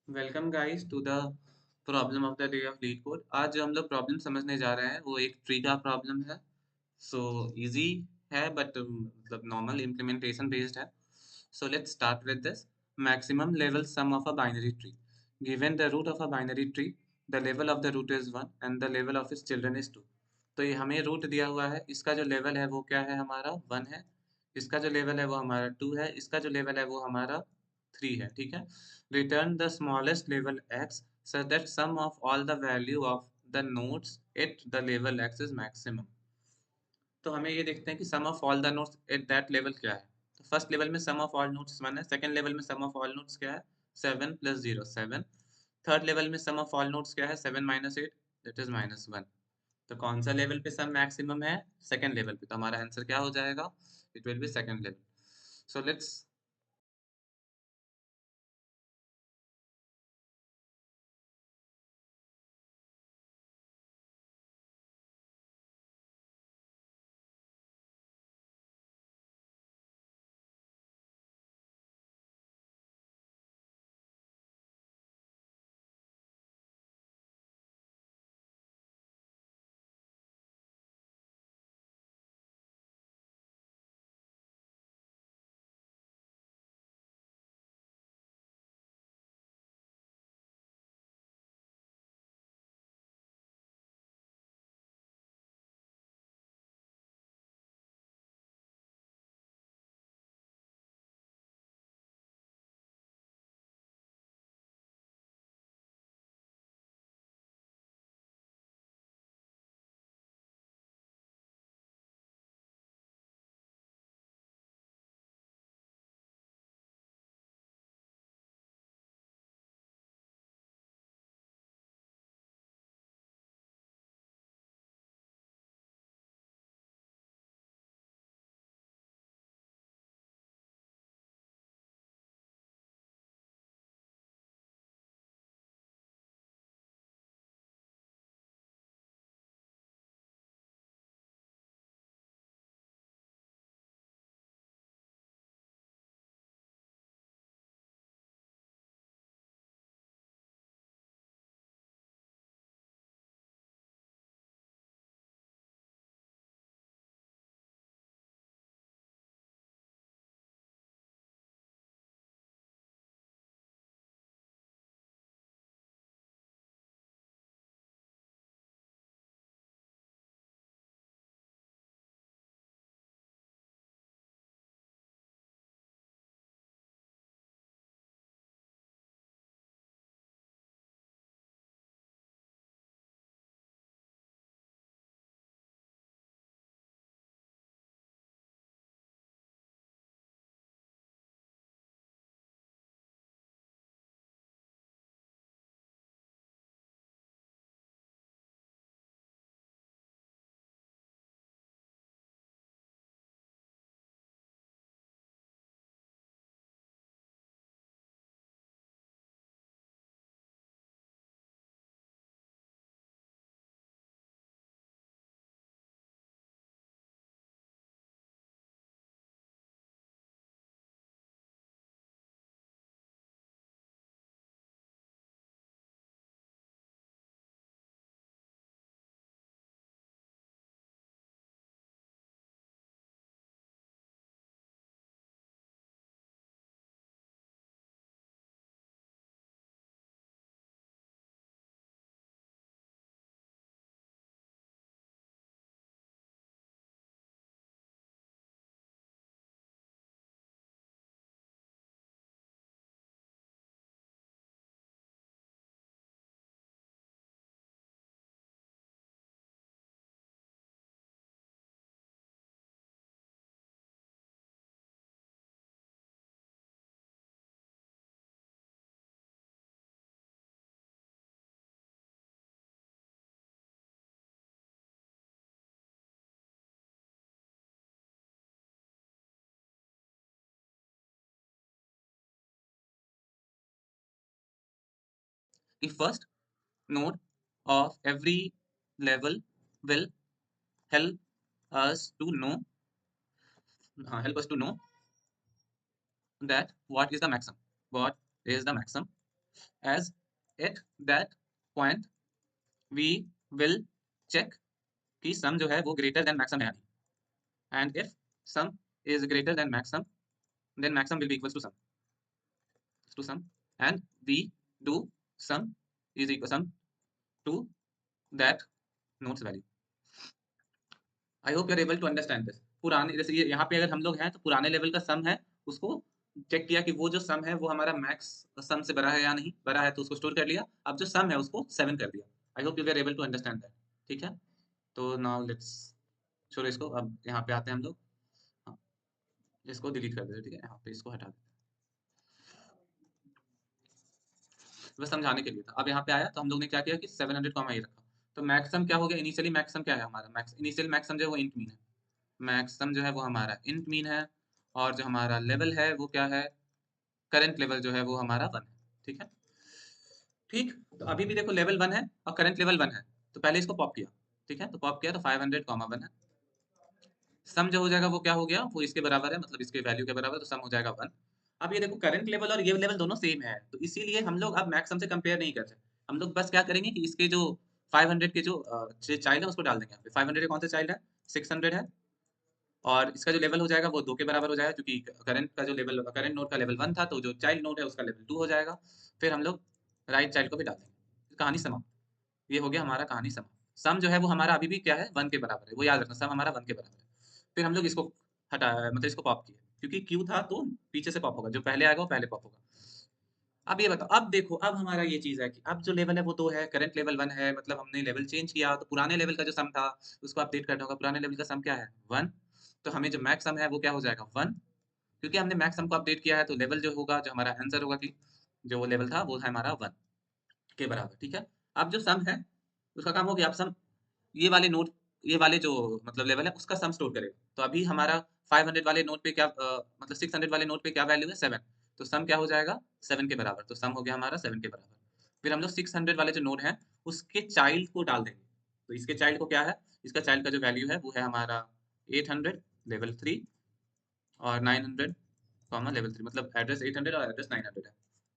Welcome guys to the problem of the day of LeetCode. आज जो हम लोग प्रॉब्लम समझने जा रहे हैं वो एक ट्री का प्रॉब्लम है। सो इजी है बट मतलब नॉर्मल इम्प्लीमेंटेशन बेस्ड है। So let's start with this. Maximum level sum of a binary tree. Given the root of a binary tree, the level of the root is 1 and the level of its children is 2। तो ये हमें root दिया हुआ है, इसका जो level है वो क्या है, हमारा 1 है। इसका जो लेवल है वो हमारा 2 है, इसका जो लेवल है वो हमारा 3 है। ठीक है। Return the smallest level x such that sum of all the value of the nodes at the level x is maximum। तो हमें ये देखते हैं कि sum of all the nodes at that level क्या है। तो फर्स्ट लेवल में sum of all nodes 1 है, सेकंड लेवल में sum of all nodes क्या है, 7 plus 0 7। थर्ड लेवल में sum of all nodes क्या है, 7 minus 8 that is -1। तो कौन सा लेवल पे सम मैक्सिमम है, सेकंड लेवल पे। तो हमारा आंसर क्या हो जाएगा, it will be second level. So let's the first node of every level will help us to know help us to know that what is the maximum. What is the maximum? as at that point we will check कि sum जो है वो greater than maximum है या नहीं, and if sum is greater than maximum then maximum will be equals to sum and we do sum is equal sum to that notes value. I hope you are able to understand this. पुराने जैसे ये यहाँ पे अगर हम लोग हैं तो पुराने लेवल का सम है, उसको चेक किया कि वो जो सम है वो हमारा मैक्स सम से बड़ा है या नहीं, बड़ा है तो उसको स्टोर कर लिया। अब जो सम है उसको 7 कर दिया। I hope you are able to understand that. ठीक है, तो नाउ लेट्स छोड़ो इसको, अब यहाँ पे आते हैं हम लोग। हाँ, इसको डिलीट कर देते, ठीक है, यहाँ पे इसको हटा देते बस समझाने के लिए था। अब यहाँ पे आया तो हम लोग ने क्या किया कि 700 कॉमा ये रखा। तो मैक्सम क्या हो गया, इनिशियली मैक्सम क्या है हमारा, मैक्स इनिशियल मैक्सम जो है वो इंट मीन है। मैक्सम जो है वो हमारा इंट मीन है, और जो हमारा लेवल है वो क्या है, करंट लेवल जो है वो हमारा 1 है। ठीक है, ठीक, तो अभी भी देखो लेवल 1 है और करंट लेवल 1 है, तो पहले इसको पॉप किया। ठीक है, तो पॉप किया तो 500 कॉमा 1 है। सम जो हो जाएगा वो क्या हो गया, वो इसके बराबर है, मतलब इसके वैल्यू के बराबर, तो सम हो जाएगा 1। अब ये देखो करंट लेवल और ये लेवल दोनों सेम है, तो इसीलिए हम लोग अब मैक्सम से कंपेयर नहीं करते। हम लोग बस क्या करेंगे कि इसके जो 500 के जो चाइल्ड है उसको डाल देंगे यहाँ पे। 500 के कौन से चाइल्ड है, 600 है, और इसका जो लेवल हो जाएगा वो 2 के बराबर हो जाएगा, क्योंकि करंट का जो लेवल, करंट नोड का लेवल 1 था, तो जो चाइल्ड नोड है उसका लेवल 2 हो जाएगा। फिर हम लोग राइट चाइल्ड को भी डाल देंगे। कहानी समाप्त। ये हो गया हमारा कहानी समाप्त। सम जो है वो हमारा अभी भी क्या है, 1 के बराबर है, वो याद रखना, सम हमारा 1 के बराबर है। फिर हम लोग इसको हटाया, मतलब इसको पॉप किया, क्योंकि क्यू था तो पीछे से पॉप होगा, जो पहले आएगा वो पहले पॉप होगा। अब ये बताओ, अब देखो, अब हमारा ये चीज है कि अब जो लेवल है वो 2 है, करंट लेवल 1 है, मतलब हमने लेवल चेंज किया, तो पुराने लेवल का जो सम था उसको अपडेट करना होगा। पुराने लेवल का सम क्या है, 1, तो हमें जो मैक्स सम है वो क्या हो जाएगा, 1, क्योंकि हमने मैक्स सम को अपडेट किया है, तो लेवल जो होगा, जो हमारा आंसर होगा कि जो वो लेवल था वो है हमारा 1 के बराबर। ठीक है, अब जो सम है उसका काम हो गया। अब सम ये वाले नोट, ये वाले जो मतलब लेवल है उसका सम स्टोर करेगा। तो अभी हमारा 500 वाले नोट पे क्या मतलब 600 वाले नोट पे क्या वैल्यू है, 7, तो सम क्या हो जाएगा, 7 के बराबर, तो सम हो गया हमारा 7 के बराबर। फिर हम लोग 600 वाले जो नोड है उसके चाइल्ड को डाल देंगे। तो इसके चाइल्ड को क्या है, इसका चाइल्ड का जो वैल्यू है वो है हमारा 800 लेवल 3 और 900 कॉमा लेवल 3, मतलब एड्रेस 800 और एड्रेस 900 है।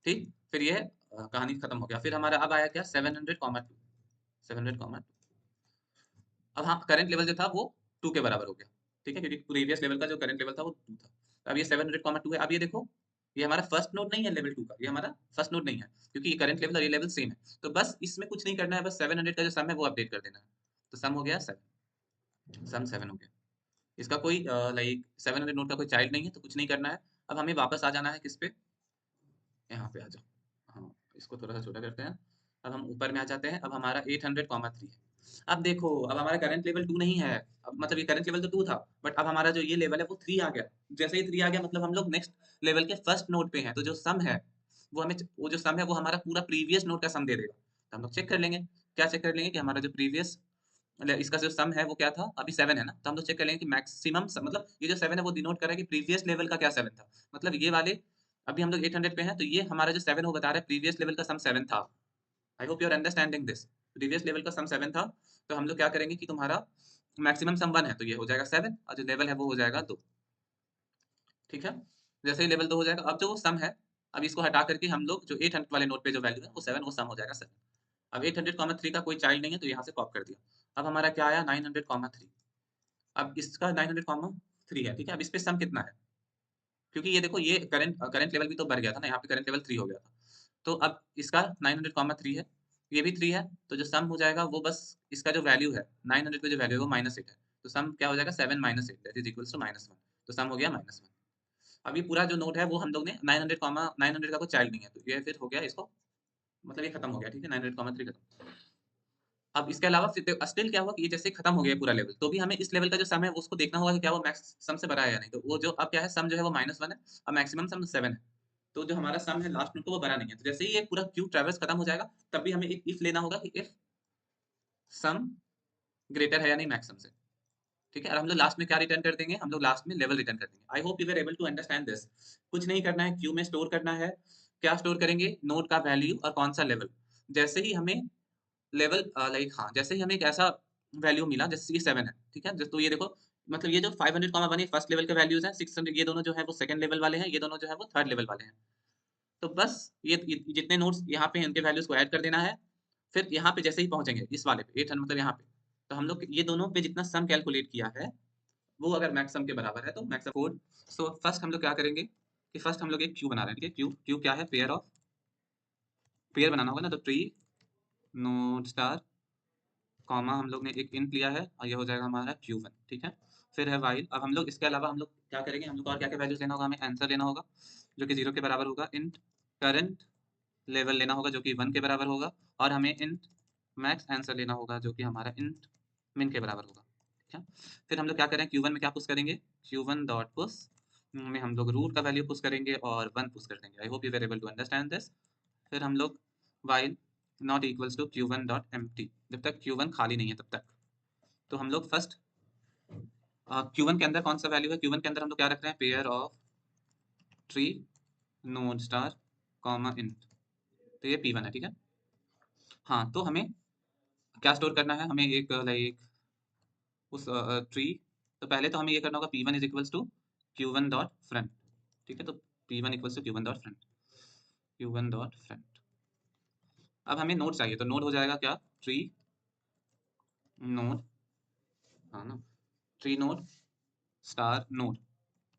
ठीक, फिर ये कहानी खत्म हो गया। फिर हमारा अब आया क्या, 700 कॉमा 2, 700 कॉमा 2। अब हाँ, करंट लेवल जो था वो 2 के बराबर हो गया। ठीक है, क्योंकि प्रीवियस लेवल का जो करंट लेवल था वो 2 था। अब ये 700,2 है। अब ये देखो, ये हमारा फर्स्ट नोड नहीं है लेवल 2 का, ये हमारा फर्स्ट नोड नहीं है, क्योंकि ये करंट लेवल और ये लेवल सेम है। तो बस इसमें कुछ नहीं करना है, बस 700 का जो सम है वो अपडेट कर देना है। तो सम हो गया 7, सम 7 हो गया। इसका कोई लाइक 700 नोड का कोई चाइल्ड नहीं है, तो कुछ नहीं करना है। अब हमें वापस आ जाना है किस पे, यहाँ पे आ जाओ। हाँ, इसको थोड़ा सा छोटा करते हैं। अब हम ऊपर में आ जाते हैं। अब हमारा 800,3 है। अब देखो, अब हमारा करंट लेवल 2 नहीं है, अब मतलब ये करंट लेवल तो 2 था, बट अब हमारा जो ये लेवल है वो 3 आ गया। जैसे ही 3 आ गया, मतलब हम लोग नेक्स्ट लेवल के फर्स्ट नोड पे हैं, तो जो सम है वो हमें, वो जो सम है वो हमारा पूरा प्रीवियस नोड का सम दे देगा। तो हम लोग चेक कर लेंगे, क्या चेक कर लेंगे कि हमारा जो प्रीवियस इसका जो सम है वो क्या था, अभी 7 है ना, तो हम लोग चेक कर लेंगे कि मैक्सिमम, मतलब ये जो 7 है वो डिनोट कर रहा है कि प्रीवियस लेवल का क्या 7 था। मतलब ये वाले, अभी हम लोग 800 पे हैं, तो ये हमारा जो 7 वो बता रहा है प्रीवियस लेवल का सम 7 था। I hope you are understanding this. Previous level का सम 7 था, तो हम लोग क्या करेंगे कि तुम्हारा मैक्सिमम सम 1 है, तो ये हो जाएगा 7, और जो लेवल है वो हो जाएगा 2। ठीक है, जैसे ही लेवल 2 हो जाएगा, अब जो सम है, अब इसको हटा करके हम लोग जो 800 वाले नोट पे जो वैल्यू है वो 7, वो सम हो जाएगा 7। अब 800,3 का कोई चाइल्ड नहीं है, तो यहाँ से कॉप कर दिया। अब हमारा क्या आया, 900,3। अब इसका 900,3 है। ठीक है, अब इस पे सम कितना है, क्योंकि ये देखो, ये करंट करंट लेवल भी तो बढ़ गया था ना, यहाँ पे करंट लेवल 3 हो गया था। तो अब इसका 900,3 है, ये भी 3 है, तो जो सम हो जाएगा वो बस इसका जो वैल्यू है 900 का जो वैल्यू है वो -8 है, तो सम क्या हो जाएगा, 7 - 8 दैट इज इक्वल्स टू -1। तो सम हो गया -1। अभी पूरा जो नोट है वो हम लोग ने 900 का कोई चाइल्ड नहीं है, तो ये फिर हो गया इसको, मतलब ये खत्म हो गया। ठीक है, 900,3 खत्म। अब इसके अलावा फिर स्टिल क्या हुआ कि ये जैसे खत्म हो गया पूरा लेवल, तो भी हमें इस लेवल का जो सम है वो उसको देखना होगा कि क्या वो मैक्स सम से बड़ा है या नहीं। तो वो जो अब क्या है, सम जो है वो -1 है, और मैक्सिमम सम 7 है। तो जो हमारा सम है लास्ट में, तो वो बड़ा नहीं है। तो जैसे ही ये पूरा क्यू ट्रैवर्स खत्म हो जाएगा, तब भी हमें एक इफ लेना होगा कि इफ सम ग्रेटर है या नहीं मैक्सिमम से। ठीक है, और हम लोग लास्ट में क्या रिटर्न कर देंगे, हम लोग लास्ट में लेवल रिटर्न कर देंगे। I hope you are able to understand this. कुछ नहीं करना है, क्यू में स्टोर करना है। क्या स्टोर करेंगे, नोड का वैल्यू और कौन सा लेवल। जैसे ही हमें लेवल लाइक हाँ, जैसे ही हमें एक ऐसा वैल्यू मिला, जैसे ये 7 है, ठीक है, तो ये देखो, मतलब ये जो 500,1 ये फर्स्ट लेवल के वैल्यूज हैं, 600 ये दोनों जो है वो सेकंड लेवल वाले हैं, ये दोनों जो है वो थर्ड लेवल वाले हैं। तो बस ये जितने नोड्स यहाँ पे इनके वैल्यूज को ऐड कर देना है, फिर यहाँ पे जैसे ही पहुंचेंगे इस वाले पे 800 मतलब यहाँ पे, तो हम लोग ये दोनों पे जितना सम कैलकुलेट किया है वो अगर मैक्सम के बराबर है तो मैक्सम कोड। सो फर्स्ट हम लोग क्या करेंगे कि फर्स्ट हम लोग एक क्यू बना रहे हैं, ठीक है। क्यू क्यू क्या है, पेयर ऑफ, पेयर बनाना होगा ना, तो ट्री नोड स्टार कॉमा हम लोग ने एक इंट लिया है और ये हो जाएगा हमारा Q1, ठीक है। फिर है वाइल। अब हम लोग इसके अलावा हम लोग क्या करेंगे, हम लोग और क्या क्या वैल्यूज लेना होगा, हमें आंसर लेना होगा जो कि 0 के बराबर होगा, इंट करंट लेवल लेना होगा जो कि 1 के बराबर होगा, और हमें इंट मैक्स आंसर लेना होगा जो कि हमारा इंट मिन के बराबर होगा, ठीक है। फिर हम लोग क्या करें, Q1 में क्या पुश करेंगे, Q1 डॉट पुश में हम लोग रूट का वैल्यू पुश करेंगे और 1 पुश कर देंगे। I hope you were able to understand this. फिर हम लोग while not equals to Q1 dot empty, जब तक Q1 खाली नहीं है तब तक। तो हम लोग फर्स्ट Q1 के अंदर कौन सा वैल्यू है, Q1 के अंदर हम लोग क्या रख रहे हैं, pair of tree node star comma int, तो ये P1 है, ठीक है। हाँ, तो हमें क्या स्टोर करना है, हमें एक लाइक उस ट्री, तो पहले तो हमें ये करना होगा P1 is equals to Q1 dot front, ठीक है। तो P1 equals to Q1 dot front, Q1 dot front. अब हमें नोड चाहिए, तो नोड हो जाएगा क्या, ट्री नोड, हाँ ना, tree node star node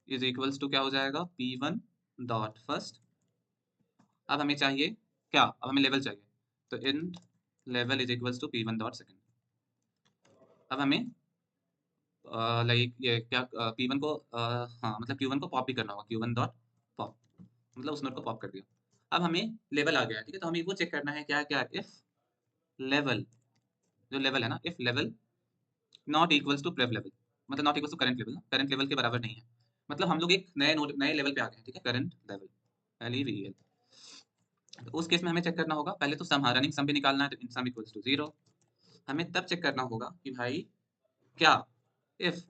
is equals to क्या हो जाएगा, P1 डॉट फर्स्ट। अब हमें चाहिए क्या, अब हमें लेवल चाहिए, तो int level is equals to P1 dot second. अब हमें लाइक ये क्या P1 को हाँ मतलब Q1 को पॉप भी करना होगा, Q1 डॉट पॉप, मतलब उस नोड को पॉप कर दिया। अब हमें लेवल आ गया, ठीक है। तो हमें वो चेक करना है क्या क्या, इफ लेवल, जो लेवल है ना, if level not equals to prev level, मतलब not equals to current level, current level के बराबर नहीं है, मतलब हम लोग एक नए नोड नए लेवल पे आ गए हैं, ठीक है, करंट लेवल LEVEL। तो उस केस में हमें चेक करना होगा पहले तो सम, हाँ रनिंग सम भी निकालना है, तो इन सम इक्वल्स टू 0। हमें तब चेक करना होगा कि भाई क्या, इफ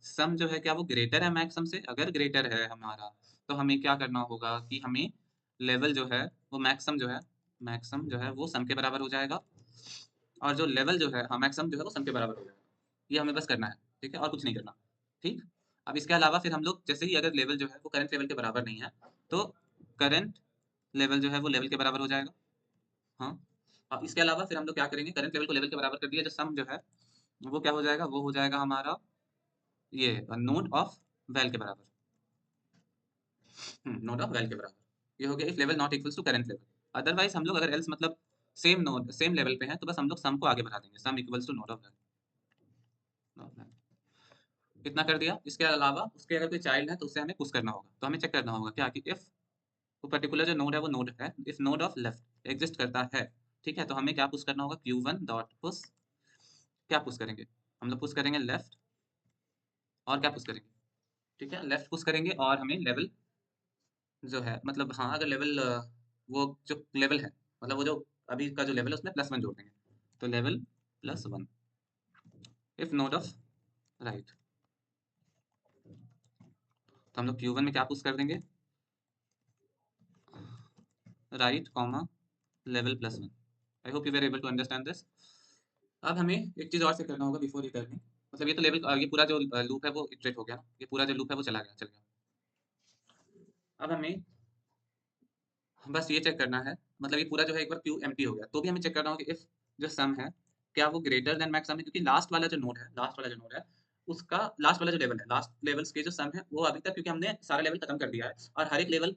सम जो है क्या वो ग्रेटर है मैक्सम से, अगर ग्रेटर है हमारा तो हमें क्या करना होगा कि हमें लेवल जो है वो मैक्सम जो है, मैक्सम जो है वो सम के बराबर हो जाएगा, और जो लेवल जो है हाँ मैक्सम जो है वो सम के बराबर हो जाएगा। ये हमें बस करना है, ठीक है, और कुछ नहीं करना, ठीक। अब इसके अलावा फिर हम लोग जैसे ही अगर लेवल जो है वो करंट लेवल के बराबर नहीं है, तो करंट लेवल जो है वो लेवल के बराबर हो जाएगा, हाँ। अब इसके अलावा फिर हम लोग क्या करेंगे, करंट लेवल को लेवल के बराबर कर दिया, जो सम जो है वो क्या हो जाएगा, वो हो जाएगा हमारा ये नोड ऑफ वैल के बराबर, नोड ऑफ वैल के बराबर। ये हो गया if level not equals to current level. Otherwise हम लोग अगर एल्स मतलब सेम नोड सेम लेवल पे हैं तो बस हम लोग सम को आगे बढ़ा देंगे, sum equals to node of val. इतना कर दिया। इसके अलावा उसके अगर कोई चाइल्ड है तो उससे हमें पुश करना होगा, तो हमें चेक करना होगा क्या कि इफ वो पर्टिकुलर जो नोड है वो नोड है, if node of left exist करता है, ठीक है, तो हमें क्या पुश करना होगा, Q1 डॉट पुश, क्या पुश करेंगे, हम लोग पुश करेंगे लेफ्ट, और क्या पुश करेंगे, ठीक है, लेफ्ट पुश करेंगे, और हमें लेवल जो है मतलब हाँ अगर लेवल वो जो लेवल है मतलब वो जो अभी का जो लेवल है उसमें +1 जोड़ देंगे, तो level +1 if node of right. तो हम लोग Q1 में क्या पुश कर देंगे, right comma level +1। I hope you were able to understand this. अब हमें एक चीज़ और से करना होगा बिफोर रिटर्निंग, मतलब ये तो लेवल ये पूरा जो लूप है वो इटरेट हो गया ना, ये पूरा जो लूप है वो चला गया, चल गया। अब हमें बस ये चेक करना है, मतलब ये पूरा जो है एक बार क्यू एम्प्टी हो गया, तो भी हमें चेक करना होगा कि इफ जो सम है क्या वो ग्रेटर देन मैक्स सम है, क्योंकि लास्ट वाला जो नोड है, लास्ट वाला जो नोड है उसका लास्ट वाला जो लेवल है, लास्ट लेवल्स के जो सम है वो अभी तक, क्योंकि हमने सारा लेवल खत्म कर दिया है और हर एक लेवल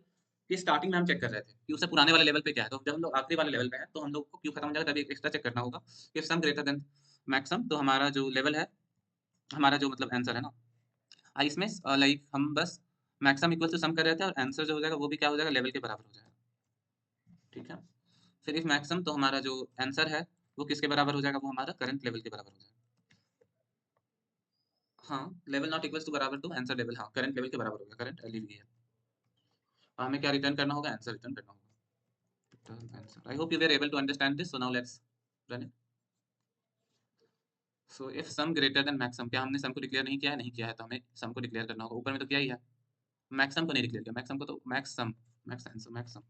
की स्टार्टिंग में हम चेक कर रहे थे कि उससे पुराने वाले लेवल पे क्या है, तो जब हम लोग आखिरी वाले लेवल पे हैं तो हम लोग को क्यू खत्म हो जाएगा, तभी एक्स्ट्रा चेक करना होगा if sum greater than Maxam, तो हमारा जो लेवल है, हमारा जो मतलब आंसर है ना, इसमें लाइक हम बस मैक्सम इक्वल टू सम कर रहे थे और आंसर जो हो जाएगा वो भी क्या हो जाएगा, लेवल के बराबर हो जाएगा, ठीक है। फिर इफ मैक्सम तो हमारा जो आंसर है वो किसके बराबर हो जाएगा, वो हमारा करंट लेवल के बराबर हो जाएगा, हाँ लेवल नॉट इक्वल्स टू बराबर टू आंसर लेवल, हाँ करंट लेवल के बराबर हो गया, करंट LEVEL। हमें क्या रिटर्न करना होगा, आंसर रिटर्न करना होगा, return answer. I hope you were able to understand this, so now let's run it. So if sum greater than maxsum, क्या हमने सम को डिक्लेयर नहीं किया है, नहीं किया है, तो हमें सम को डिक्लेयर करना होगा, ऊपर में तो किया ही है, मैक्सम को नहीं डिक्लेयर किया, मैक्सम को तो मैक्स सम, मैक्स आंसर मैक्सम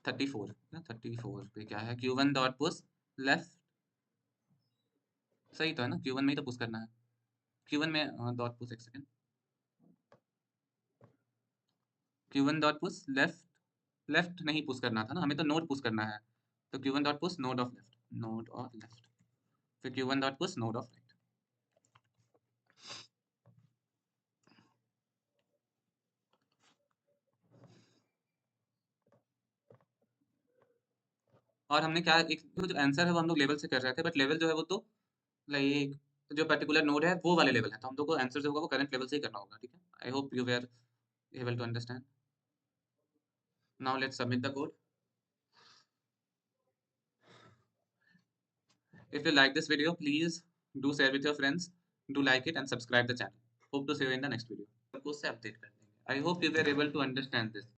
34 ना, 34 पे क्या है, Q1 डॉट पुश लेफ्ट, सही तो है ना, Q1 में ही तो पुश करना है, Q1 में डॉट पुश, एक second, Q1 dot push left नहीं पुश करना था ना, हमें तो नोड पुश करना है, तो Q1 dot push node of left, फिर Q1 dot push node of right. और हमने क्या, एक जो आंसर है वो हम लोग लेवल से कर रहे थे, बट लेवल जो है वो तो लाइक जो पर्टिकुलर नोड है वो वाले लेवल है, तो हम लोग को आंसर जो होगा वो करंट लेवल से ही करना होगा, ठीक है। I hope you were able to understand. Now let's submit the code. If you like this video, please do share with your friends, do like it and subscribe the channel. Hope to see you in the next video. Of course, से update कर देंगे। I hope you were able to understand this.